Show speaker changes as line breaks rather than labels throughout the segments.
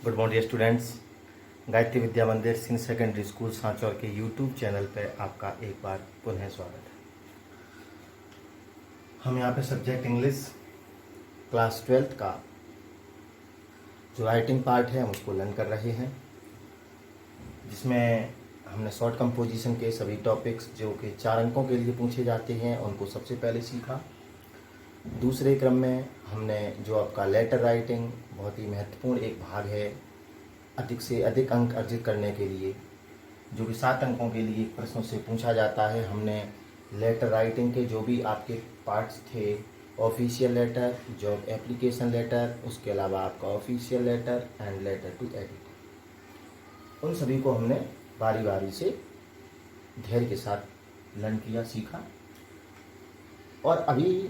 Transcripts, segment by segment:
Good morning students. Gayatri Vidya Mandir senior secondary school Sanchore के YouTube channel पर आपका एक बार पुनः स्वागत है। हम यहाँ पे सब्जेक्ट इंग्लिश क्लास 12th का जो राइटिंग पार्ट है हम उसको लर्न कर रहे हैं, जिसमें हमने शॉर्ट कंपोजिशन के सभी टॉपिक्स जो कि 4 अंकों के लिए पूछे जाते हैं उनको सबसे पहले सीखा। दूसरे क्रम में हमने जो आपका लेटर राइटिंग बहुत ही महत्वपूर्ण एक भाग है, अधिक से अधिक अंक अर्जित करने के लिए, जो कि 7 अंकों के लिए प्रश्नों से पूछा जाता है। हमने लेटर राइटिंग के जो भी आपके पार्ट्स थे, official letter, job application letter, उसके अलावा आपका official letter and letter to editor, उन सभी को हमने बारी बारी से धैर्य के साथ लर्न किया, सीखा। और अभी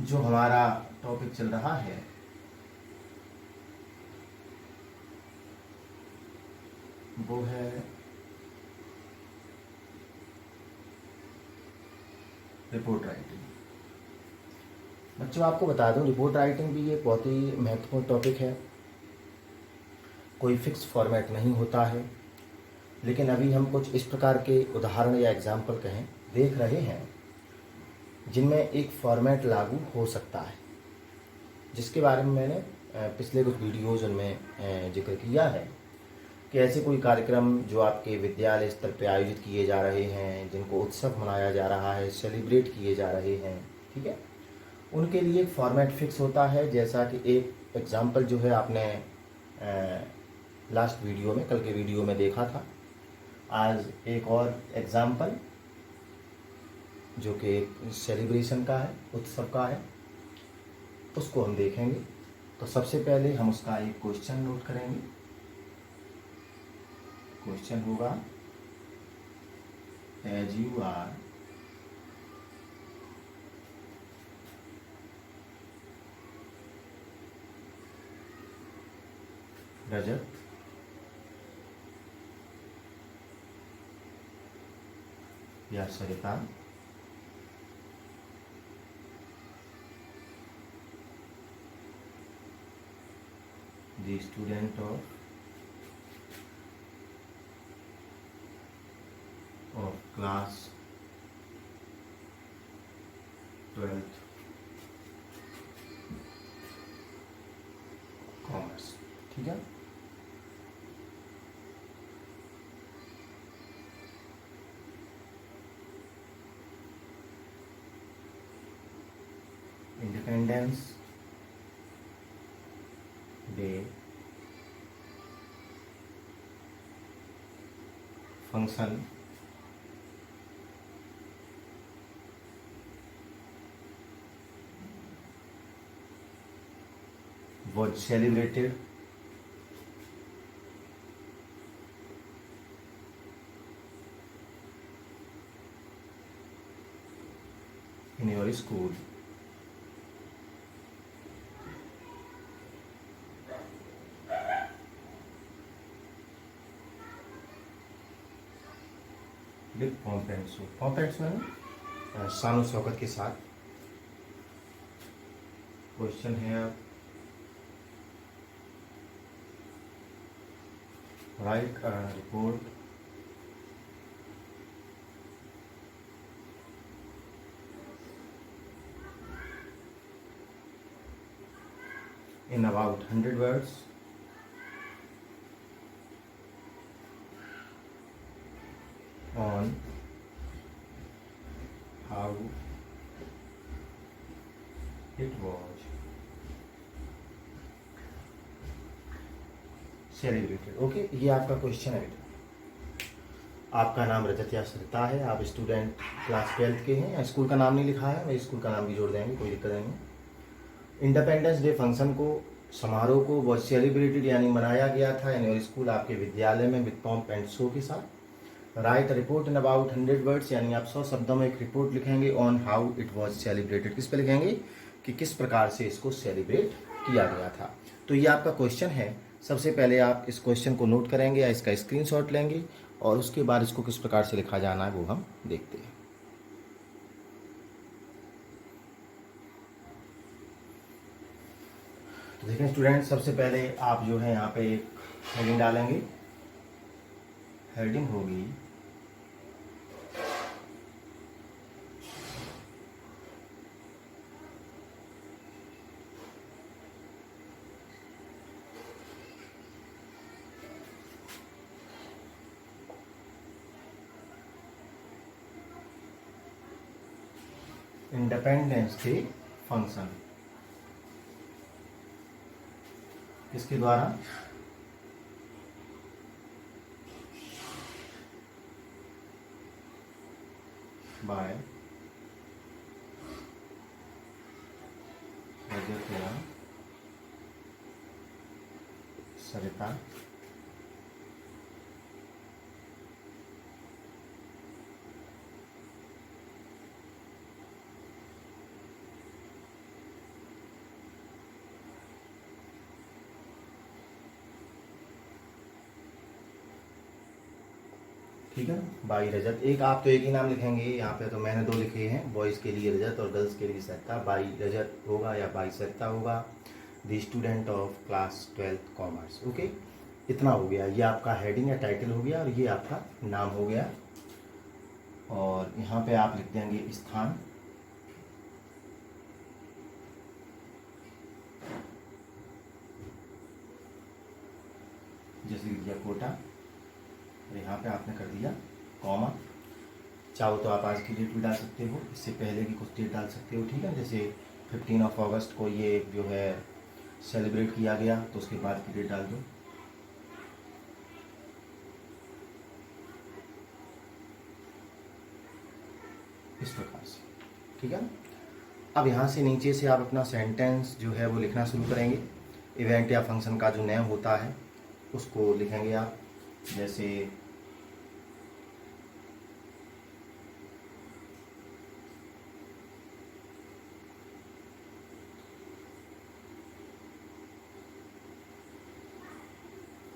जो हमारा टॉपिक चल रहा है वो है रिपोर्ट राइटिंग। बच्चों, आपको बता दूं, रिपोर्ट राइटिंग भी एक बहुत ही महत्वपूर्ण टॉपिक है। कोई फिक्स फॉर्मेट नहीं होता है, लेकिन अभी हम कुछ इस प्रकार के उदाहरण या एग्जाम्पल कहें देख रहे हैं जिनमें एक फॉर्मेट लागू हो सकता है, जिसके बारे में मैंने पिछले कुछ वीडियोज़ उनमें जिक्र किया है कि ऐसे कोई कार्यक्रम जो आपके विद्यालय स्तर पर आयोजित किए जा रहे हैं, जिनको उत्सव मनाया जा रहा है, सेलिब्रेट किए जा रहे हैं, ठीक है, उनके लिए एक फॉर्मेट फिक्स होता है। जैसा कि एक एग्जाम्पल जो है आपने लास्ट वीडियो में, कल के वीडियो में देखा था। आज एक और एग्जाम्पल जो कि सेलिब्रेशन का है, उत्सव का है, उसको हम देखेंगे। तो सबसे पहले हम उसका एक क्वेश्चन नोट करेंगे। क्वेश्चन होगा, एज यू आर रजत या Sarita the student of class 12th commerce, ठीक है। Independence day function was celebrated in your school. With pomp and show. Pomp and show है शान और शौकत के साथ। क्वेश्चन है, write a report in about 100 words on how it was celebrated। Okay, ये आपका क्वेश्चन है बेटा। आपका नाम रजत या सरिता है, आप स्टूडेंट क्लास 12th के हैं। स्कूल का नाम नहीं लिखा है, मैं स्कूल का नाम भी जोड़ देंगे, कोई दिक्कत नहीं है। इंडिपेंडेंस डे फंक्शन को, समारोह को वो सेलिब्रेटेड यानी मनाया गया था इन योर स्कूल, आपके विद्यालय में, विद पॉम्प एंड शो के साथ। Right report in about 100 words, यानी आप 100 शब्दों में एक रिपोर्ट लिखेंगे on how it was celebrated. किस पे लिखेंगे कि किस प्रकार से इसको सेलिब्रेट किया गया था। तो ये आपका क्वेश्चन है। सबसे पहले आप इस क्वेश्चन को नोट करेंगे या इसका स्क्रीनशॉट लेंगे और उसके बाद इसको किस प्रकार से लिखा जाना है वो हम देखते हैं। देखिए स्टूडेंट, सबसे पहले आप जो है यहाँ पे एक हेडिंग डालेंगे। हेडिंग होगी इंडिपेंडेंस डे फंक्शन। किसके द्वारा? बाय रजत सरिता ठीक है ना, बाई रजत। एक आप तो एक ही नाम लिखेंगे, यहाँ पे तो मैंने 2 लिखे हैं, बॉयज़ के लिए रजत और गर्ल्स के लिए सरिता। बाई रजत होगा या बाई सरिता होगा। The student of class 12th commerce. Okay, इतना हो गया। ये आपका हेडिंग या टाइटल हो गया और ये आपका नाम हो गया। और यहाँ पे आप लिख देंगे स्थान, जैसे लिख दिया कोटा, और यहाँ पे आपने कर दिया कॉमा। चाहो तो आप आज की डेट भी डाल सकते हो, इससे पहले की कुछ डेट डाल सकते हो, ठीक है। जैसे 15 अगस्त को ये जो है सेलिब्रेट किया गया, तो उसके बाद की डेट डाल दो। इस प्रकार से, ठीक है। अब यहाँ से नीचे से आप अपना सेंटेंस जो है वो लिखना शुरू करेंगे। इवेंट या फंक्शन का जो नेम होता है उसको लिखेंगे आप। जैसे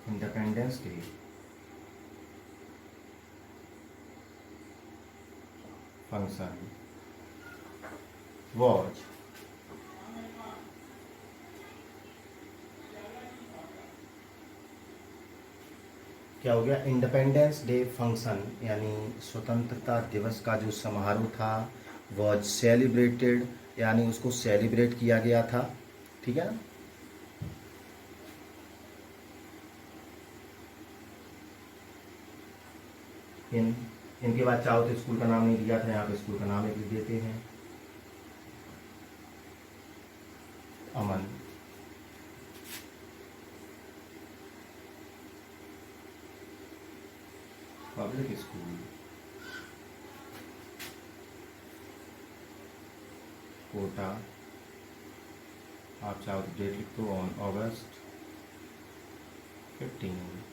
इंडिपेंडेंस डे फंक्शन वॉज क्या हो गया? इंडिपेंडेंस डे फंक्शन यानी स्वतंत्रता दिवस का जो समारोह था वॉज सेलिब्रेटेड, यानी उसको सेलिब्रेट किया गया था, ठीक है ना। इनके बाद चाहो तो स्कूल का नाम नहीं दिया था, यहाँ पे स्कूल का नाम एक लिख देते हैं, अमन पब्लिक स्कूल कोटा। आप चाहो तो डेट लिख दो, ऑन अगस्त 15,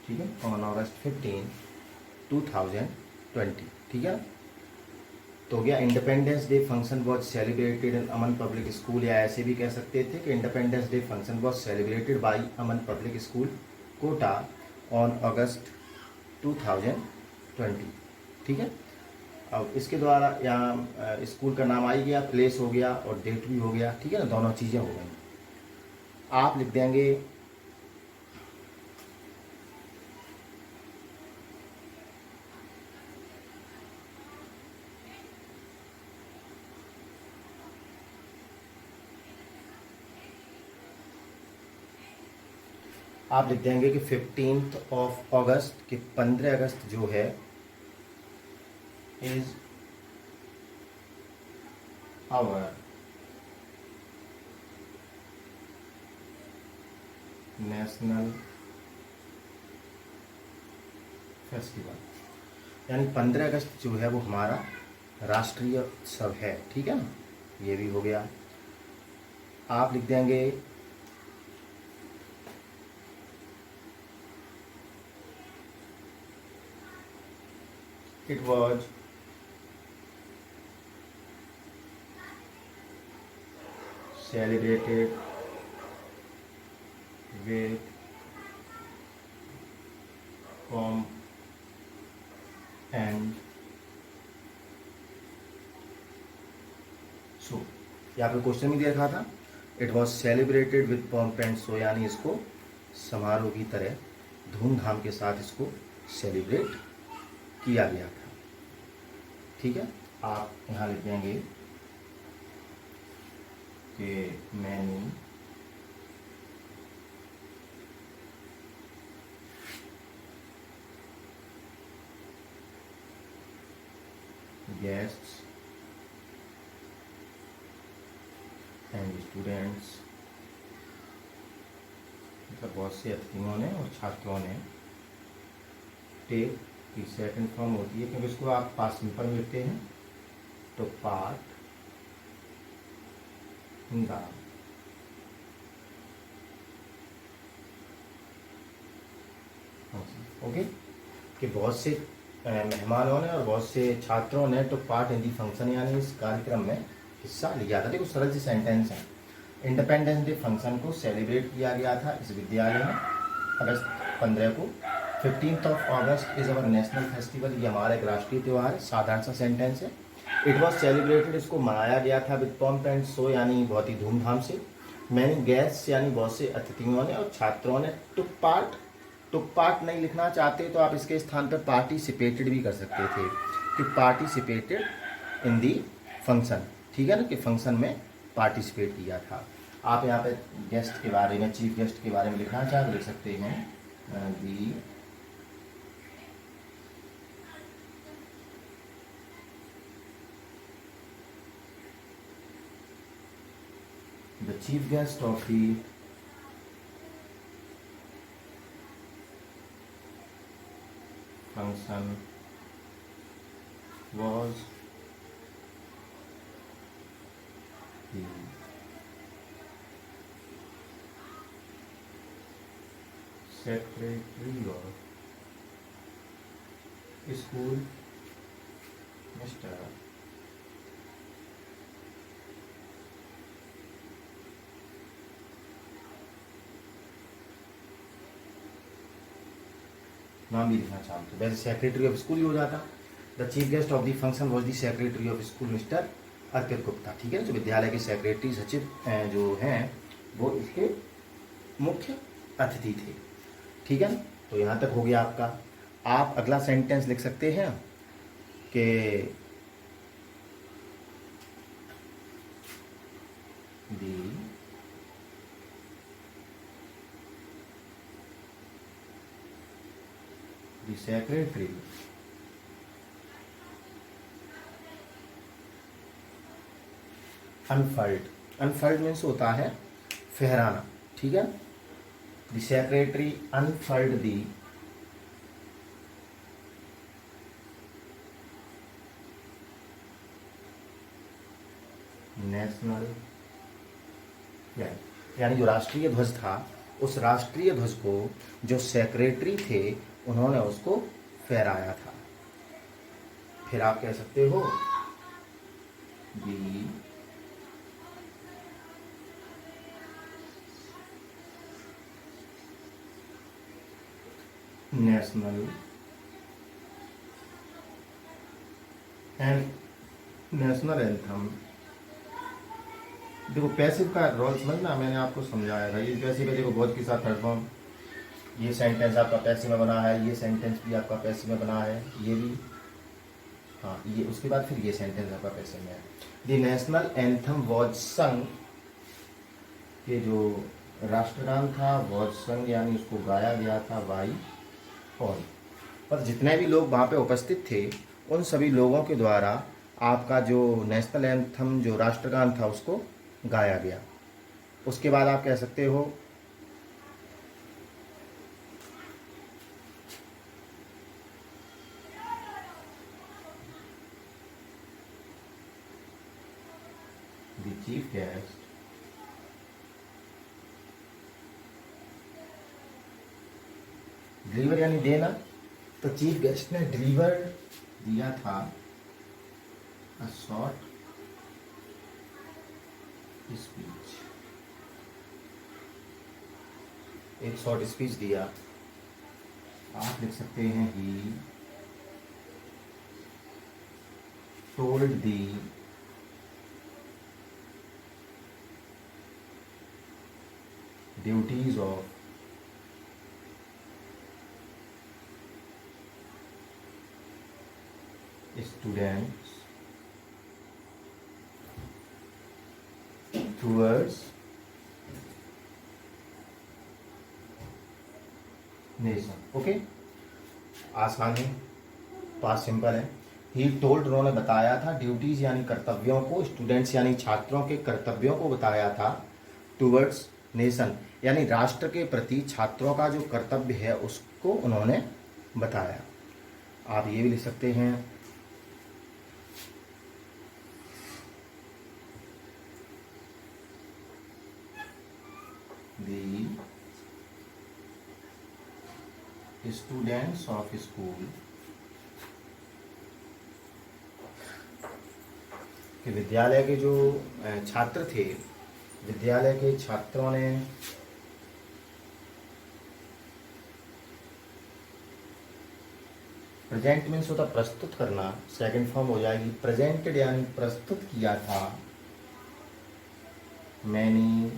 ठीक है, ऑन अगस्त 15, 2020, ठीक है। तो हो गया independence day function was celebrated in Aman public school, या ऐसे भी कह सकते थे कि independence day function was celebrated by Aman public school Kota on August 2020, ठीक है। अब इसके द्वारा यहाँ स्कूल का नाम आ ही गया, प्लेस हो गया और डेट भी हो गया, ठीक है ना, दोनों चीज़ें हो गई। आप लिख देंगे आप लिख देंगे कि 15 अगस्त कि 15 अगस्त जो है इज आवर नेशनल फेस्टिवल, यानी 15 अगस्त जो है वो हमारा राष्ट्रीय उत्सव है, ठीक है ना। ये भी हो गया। आप लिख देंगे it was celebrated with pomp and यहाँ पे क्वेश्चन भी दे रखा था, it was celebrated with pomp and show, यानी इसको समारोह की तरह धूमधाम के साथ इसको सेलिब्रेट किया गया था। ठीक है, आप यहाँ लिख देंगे कि मैनी guests and students, मतलब बहुत से अतिथियों ने और छात्रों ने टेक की सेकंड फॉर्म होती है, क्योंकि इसको आप पास्ट सिंपल में लिखते हैं, तो पार्ट इन द ओके, कि बहुत से मेहमानों ने और बहुत से छात्रों ने तो पार्ट इन दी फंक्शन, यानी इस कार्यक्रम में हिस्सा लिया था। देखो सरल सी सेंटेंस है। इंडिपेंडेंस डे फंक्शन को सेलिब्रेट किया गया था इस विद्यालय में अगस्त 15 को। 15th of August is our national festival, ये हमारा एक राष्ट्रीय त्यौहार है। साधारण सा सेंटेंस है। इट वॉज सेलिब्रेटेड, इसको मनाया गया था विद पॉम्प एंड शो, यानी बहुत ही धूमधाम से। मैनी गेस्ट्स, यानी बहुत से अतिथियों ने और छात्रों ने टुक पार्ट। टुक पार्ट नहीं लिखना चाहते तो आप इसके स्थान पर पार्टिसिपेटेड भी कर सकते थे, कि पार्टिसिपेटेड इन दी फंक्शन। ठीक है ना, कि फंक्शन में पार्टिसिपेट किया था। आप यहाँ पे गेस्ट के बारे में, चीफ गेस्ट के बारे में लिखना चाहे तो लिख सकते हैं दी the chief guest of the function was the secretary of school, Mr. नाम भी लिखना चाहते तो वैसे सेक्रेटरी ऑफ स्कूल ही हो जाता। The chief guest of the function was the secretary of school mister Arpit Gupta. ठीक है ना, जो विद्यालय के सेक्रेटरी सचिव जो हैं वो इसके मुख्य अतिथि थे। ठीक है ना, तो यहाँ तक हो गया आपका। आप अगला सेंटेंस लिख सकते हैं कि the secretary unfurled, unfurled means होता है फहराना। ठीक है, the secretary unfurled the national flag, यानी जो राष्ट्रीय ध्वज था उस राष्ट्रीय ध्वज को जो सेक्रेटरी थे उन्होंने उसको फहराया था। फिर आप कह सकते हो दी नेशनल एंथम। देखो पैसिव का रोल समझना, मैंने आपको समझाया था। ये पैसिव है, देखो बहुत के साथ थर्ड फॉर्म, ये सेंटेंस आपका पैसिव में बना है, ये सेंटेंस भी आपका पैसिव में बना है, ये भी, हाँ ये, उसके बाद फिर ये सेंटेंस आपका पैसिव में है। द नेशनल एंथम वॉज संग, ये जो राष्ट्रगान था वॉज संग, यानी उसको गाया गया था बाई ऑल। पर जितने भी लोग वहाँ पे उपस्थित थे उन सभी लोगों के द्वारा आपका जो नेशनल एंथम जो राष्ट्रगान था उसको गाया गया। उसके बाद आप कह सकते हो द चीफ गेस्ट डिलीवर, यानी देना, तो चीफ गेस्ट ने डिलीवर दिया था अ शॉर्ट स्पीच, एक शॉर्ट स्पीच दिया। आप लिख सकते हैं he told the duties of students towards nation. Okay, आसान है, पास सिंपल है। ही टोल्ड, उन्होंने बताया था, ड्यूटीज यानी कर्तव्यों को, स्टूडेंट्स यानी छात्रों के कर्तव्यों को बताया था, टूवर्ड्स नेशन यानी राष्ट्र के प्रति छात्रों का जो कर्तव्य है उसको उन्होंने बताया। आप ये भी लिख सकते हैं, द स्टूडेंट्स ऑफ स्कूल, कि विद्यालय के जो छात्र थे, विद्यालय के छात्रों ने प्रेजेंट मीन्स होता प्रस्तुत करना, सेकंड फॉर्म हो जाएगी प्रेजेंटेड यानी प्रस्तुत किया था, मैनी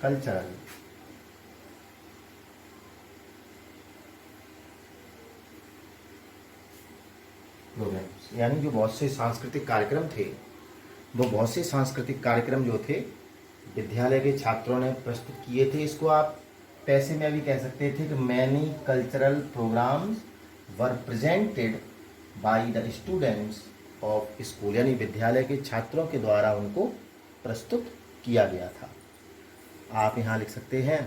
कल्चरल प्रोग्राम्स, यानी जो बहुत से सांस्कृतिक कार्यक्रम थे, वो बहुत से सांस्कृतिक कार्यक्रम जो थे विद्यालय के छात्रों ने प्रस्तुत किए थे। इसको आप पैसे में भी कह सकते थे कि many cultural programs were presented by the students of school, यानी विद्यालय के छात्रों के द्वारा उनको प्रस्तुत किया गया था। आप यहाँ लिख सकते हैं,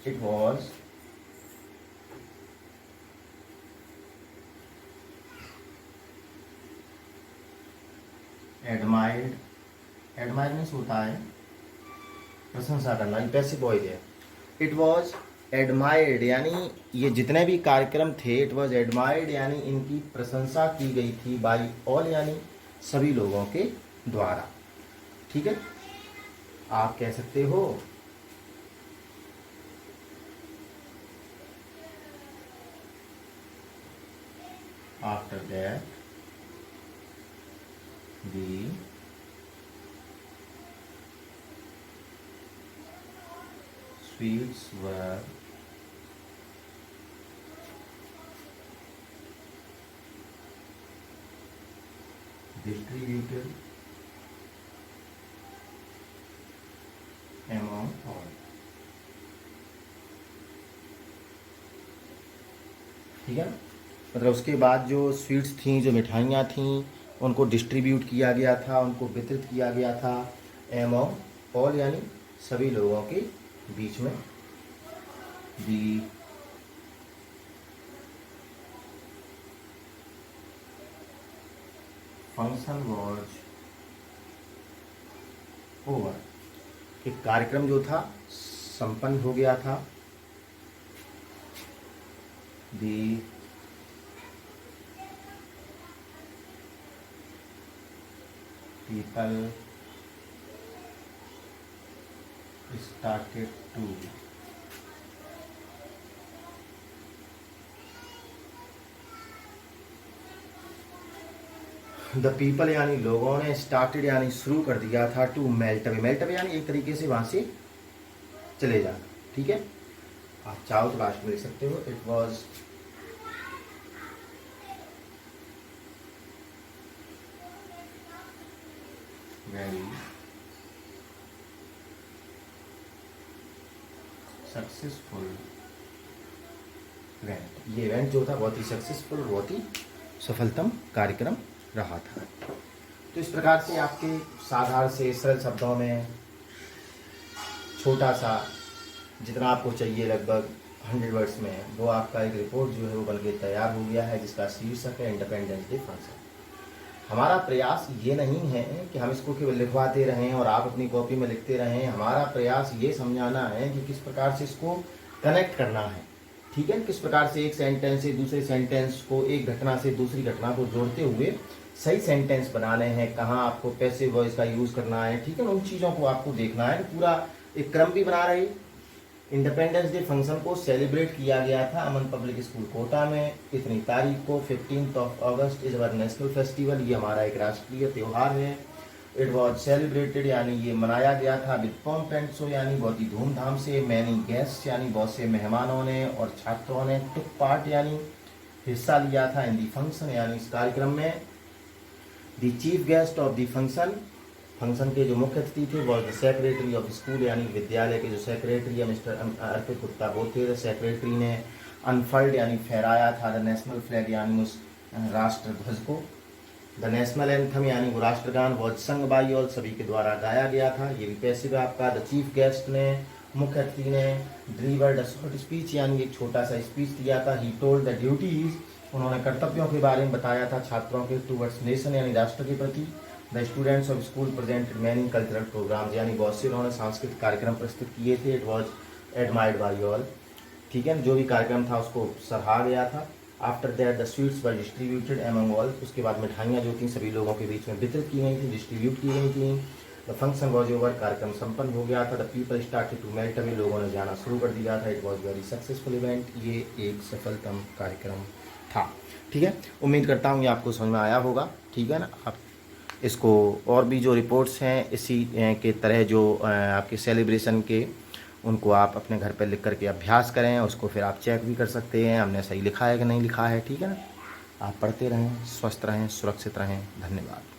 it was admired, admire means होता है प्रशंसा करना, पैसिव वॉइस है। इट वॉज एडमायर्ड यानी ये जितने भी कार्यक्रम थे, इट वॉज एडमायर्ड यानी इनकी प्रशंसा की गई थी, बाई ऑल यानी सभी लोगों के द्वारा। ठीक है, आप कह सकते हो after that the sweets were distributed among all। ठीक है, मतलब उसके बाद जो स्वीट्स थी, जो मिठाइयाँ थीं, उनको डिस्ट्रीब्यूट किया गया था, उनको वितरित किया गया था, एमॉन्ग ऑल यानी सभी लोगों के बीच में। दी फंक्शन वॉज ओवर, एक कार्यक्रम जो था संपन्न हो गया था। The people started to the people यानी लोगों ने, स्टार्टेड यानी शुरू कर दिया था, to melt away, melt away यानी एक तरीके से वहां से चले जाना। ठीक है, आप चाहो तो लास्ट में लिख सकते हो, it was very successful event. ये इवेंट जो था बहुत ही सक्सेसफुल, बहुत ही सफलतम कार्यक्रम रहा था। तो इस प्रकार से आपके साधारण से सरल शब्दों में छोटा सा, जितना आपको चाहिए लगभग 100 वर्ड्स में, वो आपका एक रिपोर्ट जो है वो बनके तैयार हो गया है, जिसका शीर्षक है इंडिपेंडेंस डे फंक्शन। हमारा प्रयास ये नहीं है कि हम इसको केवल लिखवाते रहें और आप अपनी कॉपी में लिखते रहें। हमारा प्रयास ये समझाना है कि किस प्रकार से इसको कनेक्ट करना है। ठीक है, किस प्रकार से एक सेंटेंस से दूसरे सेंटेंस को, एक घटना से दूसरी घटना को जोड़ते हुए सही सेंटेंस बनाने हैं, कहाँ आपको पैसिव वॉइस का यूज़ करना है। ठीक है, उन चीज़ों को आपको देखना है। पूरा एक क्रम भी बना रहे इंडिपेंडेंस डे फंक्शन को सेलिब्रेट किया गया था अमन पब्लिक स्कूल कोटा में इतनी तारीख को। 15 अगस्त इज अवर नेशनल फेस्टिवल, ये हमारा एक राष्ट्रीय त्यौहार है। इट वॉज सेलिब्रेटेड यानी ये मनाया गया था विद पॉम्प एंड शो यानी बहुत ही धूमधाम से। मैनी गेस्ट यानी बहुत से मेहमानों ने और छात्रों ने टुक पार्ट यानी हिस्सा लिया था इन दी फंक्शन यानी इस कार्यक्रम में। The chief guest of the function के जो मुख्य अतिथि थे was the secretary of school यानी विद्यालय के जो सेक्रेटरी है मिस्टर अर्पित गुप्ता वो थे। सेक्रेटरी ने अनफर्ड यानी फहराया था द नेशनल फ्लैग यानी उस राष्ट्र ध्वज को। द नेशनल एंथम यानी वो राष्ट्रगान वॉज संग बाई ऑल सभी के द्वारा गाया गया था। ये भी पैसिव आपका। द चीफ गेस्ट ने मुख्य अतिथि ने डिलीवर्ड अ शॉर्ट स्पीच यानी एक छोटा सा स्पीच दिया था। ही टोल्ड द ड्यूटीज उन्होंने कर्तव्यों के बारे में बताया था छात्रों के टूवर्ड्स नेशन यानी राष्ट्र के प्रति। The students of school presented many cultural programs यानी बहुत से उन्होंने सांस्कृतिक कार्यक्रम प्रस्तुत किए थे। It was admired by all, ठीक है, जो भी कार्यक्रम था उसको सराहा गया था। After that the sweets were distributed among all, उसके बाद मिठाइयाँ जो थी सभी लोगों के बीच में वितरित की गई थी, डिस्ट्रीब्यूट की गई थी। द फंक्शन वॉज ओवर, कार्यक्रम संपन्न हो गया था। The people started to melt away, लोगों ने जाना शुरू कर दिया था। It was very successful event, ये एक सफलतम कार्यक्रम था। ठीक है, उम्मीद करता हूँ ये आपको समझ में आया होगा। ठीक है ना, आप इसको और भी जो रिपोर्ट्स हैं इसी के तरह जो आपके सेलिब्रेशन के उनको आप अपने घर पर लिख करके अभ्यास करें, उसको फिर आप चेक भी कर सकते हैं हमने सही लिखा है कि नहीं लिखा है। ठीक है ना, आप पढ़ते रहें, स्वस्थ रहें, सुरक्षित रहें। धन्यवाद।